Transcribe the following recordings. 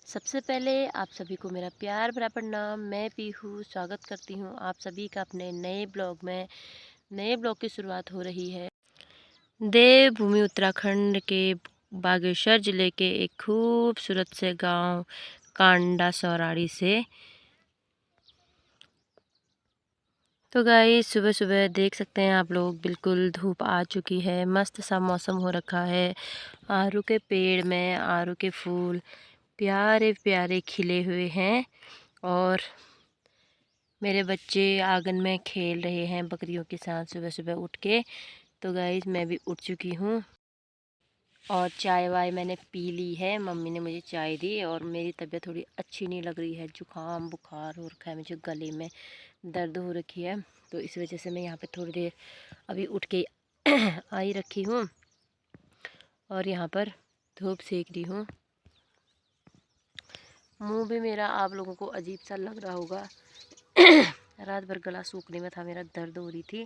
सबसे पहले आप सभी को मेरा प्यार भरा प्रणाम। मैं पीहू स्वागत करती हूँ आप सभी का अपने नए ब्लॉग में। नए ब्लॉग की शुरुआत हो रही है देवभूमि उत्तराखंड के बागेश्वर ज़िले के एक खूबसूरत से गांव कांडा सौराड़ी से। तो गाइस सुबह सुबह देख सकते हैं आप लोग, बिल्कुल धूप आ चुकी है, मस्त सा मौसम हो रखा है। आरू के पेड़ में आरू के फूल प्यारे प्यारे खिले हुए हैं और मेरे बच्चे आंगन में खेल रहे हैं बकरियों के साथ सुबह सुबह उठ के। तो गाइस मैं भी उठ चुकी हूँ और चाय वाय मैंने पी ली है। मम्मी ने मुझे चाय दी और मेरी तबीयत थोड़ी अच्छी नहीं लग रही है, जुकाम बुखार हो रखा है, मुझे गले में दर्द हो रखी है। तो इस वजह से मैं यहाँ पे थोड़ी देर अभी उठ के आई रखी हूँ और यहाँ पर धूप सेक रही हूँ। मुंह भी मेरा आप लोगों को अजीब सा लग रहा होगा। रात भर गला सूखने में था, मेरा दर्द हो रही थी,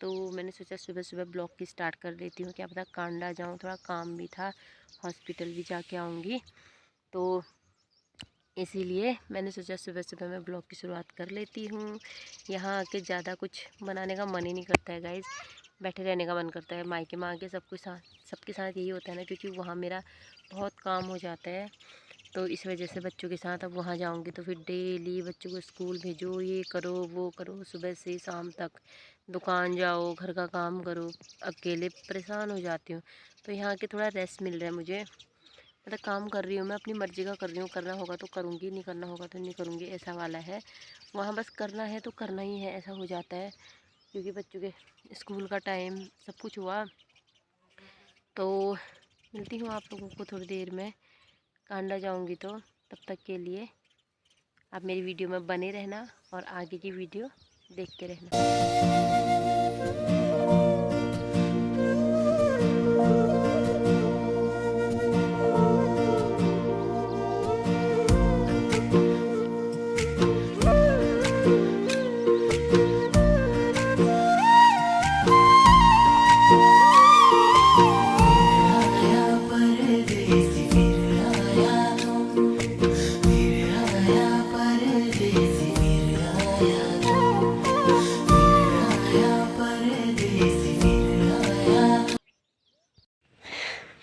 तो मैंने सोचा सुबह सुबह ब्लॉग की स्टार्ट कर देती हूँ। क्या पता कांडा जाऊँ, थोड़ा काम भी था, हॉस्पिटल भी जाके आऊँगी, तो इसीलिए मैंने सोचा सुबह सुबह मैं ब्लॉग की शुरुआत कर लेती हूँ। यहाँ आके ज़्यादा कुछ बनाने का मन ही नहीं करता है गाइज़, बैठे रहने का मन करता है। मायके में आके सबके साथ यही होता है ना, क्योंकि वहाँ मेरा बहुत काम हो जाता है। तो इस वजह से बच्चों के साथ अब वहाँ जाऊँगी तो फिर डेली बच्चों को स्कूल भेजो, ये करो वो करो, सुबह से शाम तक दुकान जाओ, घर का काम करो, अकेले परेशान हो जाती हूँ। तो यहाँ के थोड़ा रेस्ट मिल रहा है मुझे, मतलब काम कर रही हूँ मैं, अपनी मर्ज़ी का कर रही हूँ। करना होगा तो करूँगी, नहीं करना होगा तो नहीं करूँगी, ऐसा वाला है। वहाँ बस करना है तो करना ही है, ऐसा हो जाता है, क्योंकि बच्चों के स्कूल का टाइम सब कुछ हुआ। तो मिलती हूँ आप लोगों को थोड़ी देर में, कांडा जाऊँगी तो। तब तक के लिए आप मेरी वीडियो में बने रहना और आगे की वीडियो देखते रहना।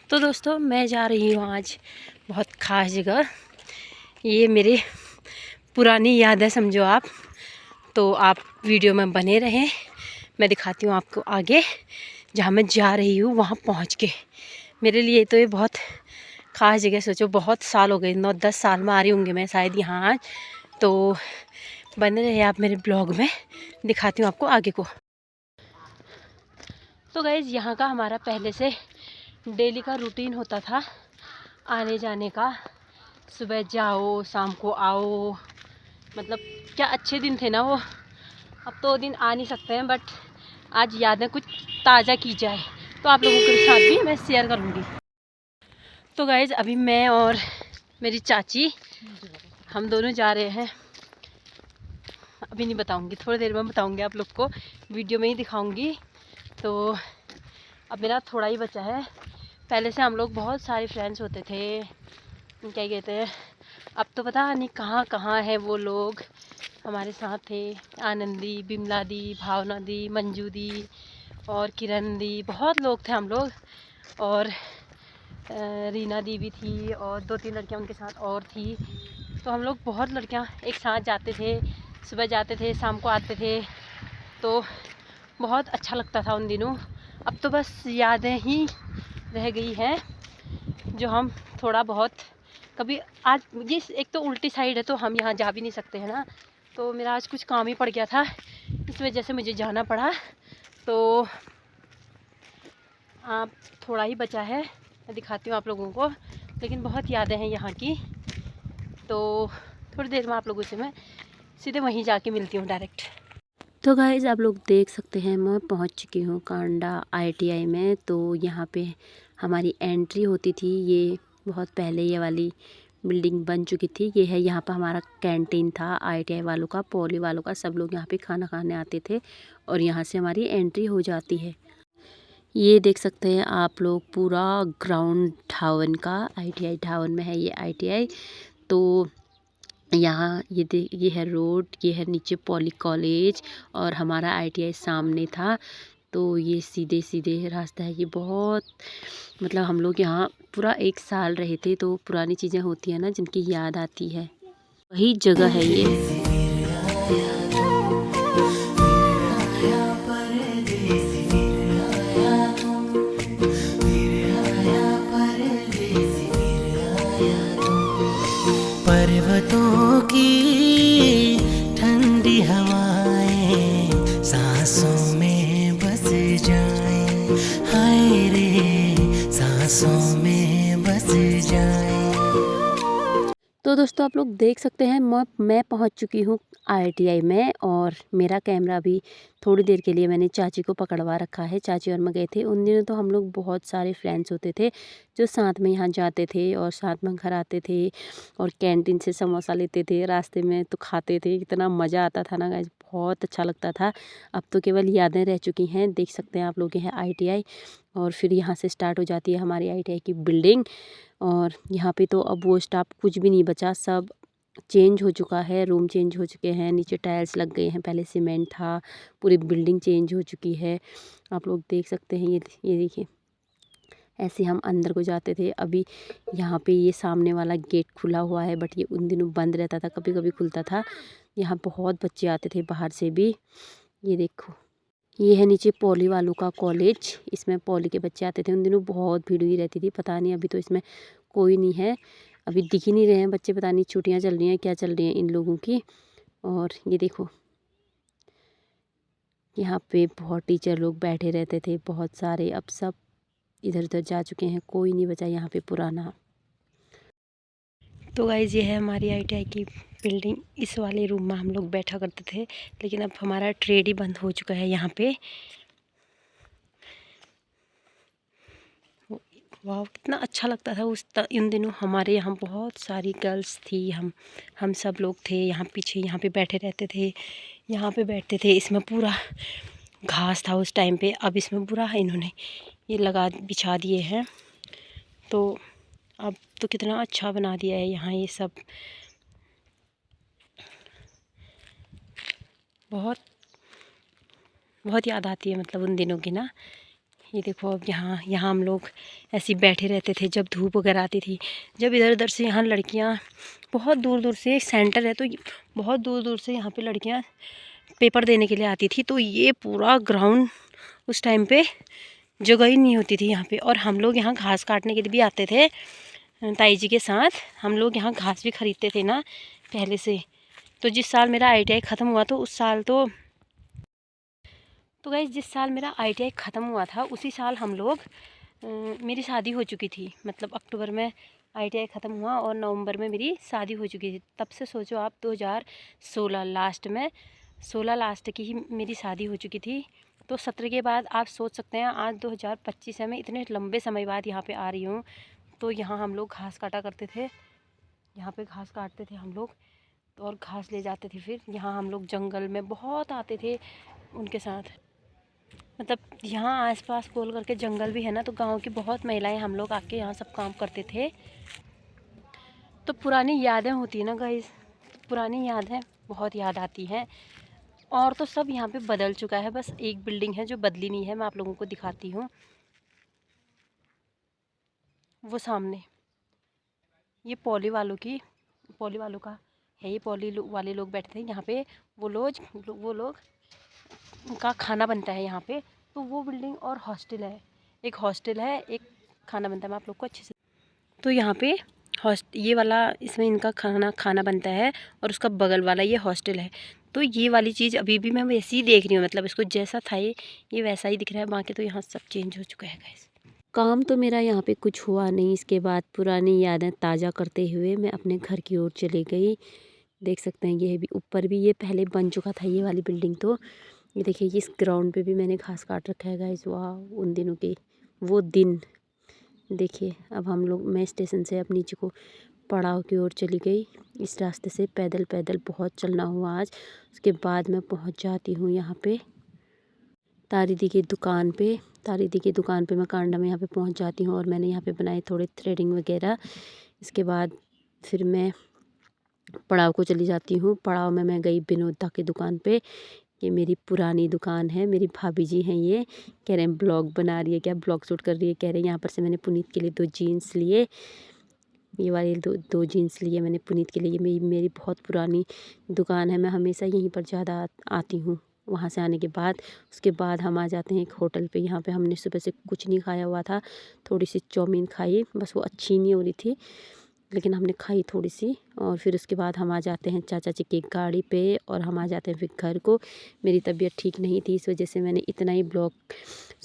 तो दोस्तों मैं जा रही हूँ आज बहुत ख़ास जगह। ये मेरे पुरानी याद है समझो आप, तो आप वीडियो में बने रहें। मैं दिखाती हूँ आपको आगे जहाँ मैं जा रही हूँ वहाँ पहुँच के। मेरे लिए तो ये बहुत ख़ास जगह, सोचो बहुत साल हो गए, 9-10 साल में आ रही होंगी मैं शायद यहाँ आज। तो बने रहे आप मेरे ब्लॉग में, दिखाती हूँ आपको आगे को। तो गाइज़ यहाँ का हमारा पहले से डेली का रूटीन होता था आने जाने का, सुबह जाओ शाम को आओ, मतलब क्या अच्छे दिन थे ना वो। अब तो दिन आ नहीं सकते हैं, बट आज यादें कुछ ताज़ा की जाए तो आप लोगों के साथ भी मैं शेयर करूँगी। तो गाइज़ अभी मैं और मेरी चाची हम दोनों जा रहे हैं, अभी नहीं बताऊँगी, थोड़ी देर में बताऊँगी आप लोग को, वीडियो में ही दिखाऊँगी। तो अब मेरा थोड़ा ही बचा है, पहले से हम लोग बहुत सारे फ्रेंड्स होते थे, क्या कहते हैं, अब तो पता नहीं कहाँ कहाँ है वो लोग हमारे साथ थे। आनंदी, बिमला दी, भावना दी, मंजू दी और किरण दी, बहुत लोग थे हम लोग। और रीना दी भी थी और 2-3 लड़कियां उनके साथ और थी। तो हम लोग बहुत लड़कियां एक साथ जाते थे, सुबह जाते थे शाम को आते थे, तो बहुत अच्छा लगता था उन दिनों। अब तो बस यादें ही रह गई हैं, जो हम थोड़ा बहुत कभी, आज ये एक तो उल्टी साइड है तो हम यहाँ जा भी नहीं सकते हैं ना, तो मेरा आज कुछ काम ही पड़ गया था, इस वजह से मुझे जाना पड़ा। तो आप थोड़ा ही बचा है, मैं दिखाती हूँ आप लोगों को, लेकिन बहुत यादें हैं यहाँ की। तो थोड़ी देर में आप लोगों से मैं सीधे वहीं जाके मिलती हूँ डायरेक्ट। तो गाइस आप लोग देख सकते हैं मैं पहुँच चुकी हूँ कांडा ITI में। तो यहाँ पे हमारी एंट्री होती थी, ये बहुत पहले ये वाली बिल्डिंग बन चुकी थी। ये है यहाँ पर हमारा कैंटीन था ITI वालों का, पॉली वालों का, सब लोग यहाँ पे खाना खाने आते थे और यहाँ से हमारी एंट्री हो जाती है। ये देख सकते हैं आप लोग पूरा ग्राउंड ढावन का, ITI ढावन में है ये ITI। तो यहाँ ये है रोड, ये है नीचे पॉली कॉलेज और हमारा ITI सामने था। तो ये सीधे सीधे रास्ता है। ये बहुत मतलब हम लोग यहाँ पूरा 1 साल रहे थे, तो पुरानी चीज़ें होती हैं ना जिनकी याद आती है, वही जगह है ये। पर्वतों की ठंडी हवाएं सांसों में बस जाएं, हाय रे सांसों में बस जाएं। तो दोस्तों आप लोग देख सकते हैं मैं पहुंच चुकी हूं ITI में, और मेरा कैमरा भी थोड़ी देर के लिए मैंने चाची को पकड़वा रखा है। चाची और मैं गए थे उन दिनों। तो हम लोग बहुत सारे फ्रेंड्स होते थे जो साथ में यहाँ जाते थे और साथ में घर आते थे और कैंटीन से समोसा लेते थे, रास्ते में तो खाते थे। इतना मज़ा आता था ना गाइस, बहुत अच्छा लगता था। अब तो केवल यादें रह चुकी हैं। देख सकते हैं आप लोग, ये है ITI और फिर यहाँ से स्टार्ट हो जाती है हमारी ITI की बिल्डिंग। और यहाँ पे तो अब वो स्टाफ कुछ भी नहीं बचा, सब चेंज हो चुका है, रूम चेंज हो चुके हैं, नीचे टाइल्स लग गए हैं, पहले सीमेंट था, पूरी बिल्डिंग चेंज हो चुकी है। आप लोग देख सकते हैं। ये देखिए, ऐसे हम अंदर को जाते थे। अभी यहाँ पे ये सामने वाला गेट खुला हुआ है, बट ये उन दिनों बंद रहता था, कभी कभी खुलता था। यहाँ बहुत बच्चे आते थे बाहर से भी। ये देखो, ये है नीचे पॉली वालों का कॉलेज, इसमें पॉली के बच्चे आते थे। उन दिनों बहुत भीड़ हुई रहती थी, पता नहीं अभी तो इसमें कोई नहीं है, अभी दिख ही नहीं रहे हैं बच्चे। पता नहीं छुट्टियां चल रही हैं, क्या चल रही हैं इन लोगों की। और ये देखो, यहाँ पे बहुत टीचर लोग बैठे रहते थे, बहुत सारे। अब सब इधर उधर जा चुके हैं, कोई नहीं बचा यहाँ पे पुराना। तो गाइज़, ये है हमारी ITI की बिल्डिंग। इस वाले रूम में हम लोग बैठा करते थे, लेकिन अब हमारा ट्रेड ही बंद हो चुका है यहाँ पे। वाह, कितना अच्छा लगता था इन दिनों। हमारे यहाँ बहुत सारी गर्ल्स थी, हम सब लोग थे यहाँ पीछे, यहाँ पे बैठे रहते थे, यहाँ पे बैठते थे। इसमें पूरा घास था उस टाइम पे, अब इसमें पूरा इन्होंने ये बिछा दिए हैं। तो अब तो कितना अच्छा बना दिया है यहाँ ये सब। बहुत बहुत याद आती है मतलब उन दिनों की ना। ये देखो, अब यहाँ हम लोग ऐसे ही बैठे रहते थे जब धूप वगैरह आती थी। जब इधर उधर से यहाँ लड़कियाँ, बहुत दूर दूर से, सेंटर है तो बहुत दूर दूर से यहाँ पे लड़कियाँ पेपर देने के लिए आती थी। तो ये पूरा ग्राउंड उस टाइम पे जगह ही नहीं होती थी यहाँ पे। और हम लोग यहाँ घास काटने के लिए भी आते थे ताई जी के साथ। हम लोग यहाँ घास भी ख़रीदते थे ना पहले से। तो जिस साल मेरा ITI ख़त्म हुआ, तो उस साल तो गाइस, जिस साल मेरा ITI ख़त्म हुआ था उसी साल हम लोग मेरी शादी हो चुकी थी। मतलब अक्टूबर में ITI ख़त्म हुआ और नवंबर में मेरी शादी हो चुकी थी। तब से सोचो आप, 2016 लास्ट में, 16 लास्ट की ही मेरी शादी हो चुकी थी। तो 17 के बाद आप सोच सकते हैं आज 2025 है, मैं इतने लंबे समय बाद यहाँ पे आ रही हूँ। तो यहाँ हम लोग घास काटा करते थे, यहाँ पे घास काटते थे हम लोग और घास ले जाते थे। फिर यहाँ हम लोग जंगल में बहुत आते थे उनके साथ। मतलब यहाँ आसपास गोल करके जंगल भी है ना, तो गांव की बहुत महिलाएं हम लोग आके यहाँ सब काम करते थे। तो पुरानी यादें होती है ना गाइस, तो पुरानी यादें बहुत याद आती हैं। और तो सब यहाँ पे बदल चुका है, बस एक बिल्डिंग है जो बदली नहीं है। मैं आप लोगों को दिखाती हूँ, वो सामने ये पॉली वालों का है। ये वाले लोग बैठते हैं यहाँ पे। वो लोग का खाना बनता है यहाँ पे। तो वो बिल्डिंग और हॉस्टल है, एक हॉस्टल है, एक खाना बनता है। मैं आप लोग को अच्छे से, तो यहाँ पे ये वाला, इसमें इनका खाना बनता है और उसका बगल वाला ये हॉस्टल है। तो ये वाली चीज़ अभी भी मैं वैसे ही देख रही हूँ, मतलब इसको जैसा था ये वैसा ही दिख रहा है। बाकी तो यहाँ सब चेंज हो चुका है गाइस। काम तो मेरा यहाँ पे कुछ हुआ नहीं। इसके बाद पुरानी यादें ताज़ा करते हुए मैं अपने घर की ओर चली गई। देख सकते हैं, ये भी ऊपर भी ये पहले बन चुका था ये वाली बिल्डिंग। तो ये देखिए, इस ग्राउंड पे भी मैंने घास काट रखा है गाइस। वाह, उन दिनों के वो दिन। देखिए, अब मैं स्टेशन से अब नीचे को पड़ाव की ओर चली गई। इस रास्ते से पैदल पैदल बहुत चलना हुआ आज। उसके बाद मैं पहुंच जाती हूँ यहाँ पे तारी दी की दुकान पे। तारी दी की दुकान पे मैं कांडा में यहाँ पे पहुँच जाती हूँ और मैंने यहाँ पे बनाए थोड़े थ्रेडिंग वगैरह। इसके बाद फिर मैं पड़ाव को चली जाती हूँ। पड़ाव में मैं गई विनोदा की दुकान पे। ये मेरी पुरानी दुकान है, मेरी भाभी जी हैं ये। कह रहे हैं ब्लॉग बना रही है क्या, ब्लॉग शूट कर रही है। कह रहे हैं यहाँ पर से मैंने पुनीत के लिए 2 जीन्स लिए, ये वाले दो जीन्स लिए मैंने पुनीत के लिए। ये मेरी बहुत पुरानी दुकान है, मैं हमेशा यहीं पर ज़्यादा आती हूँ। वहाँ से आने के बाद उसके बाद हम आ जाते हैं एक होटल पे। यहाँ पे हमने सुबह से कुछ नहीं खाया हुआ था, थोड़ी सी चाउमीन खाई, बस वो अच्छी नहीं हो रही थी लेकिन हमने खाई थोड़ी सी। और फिर उसके बाद हम आ जाते हैं चाचा जी की गाड़ी पे और हम आ जाते हैं फिर घर को। मेरी तबीयत ठीक नहीं थी, इस वजह से मैंने इतना ही ब्लॉग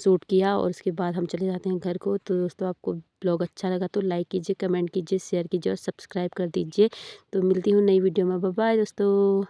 शूट किया और उसके बाद हम चले जाते हैं घर को। तो दोस्तों आपको ब्लॉग अच्छा लगा तो लाइक कीजिए, कमेंट कीजिए, शेयर कीजिए और सब्सक्राइब कर दीजिए। तो मिलती हूँ नई वीडियो में। बाय बाय दोस्तों।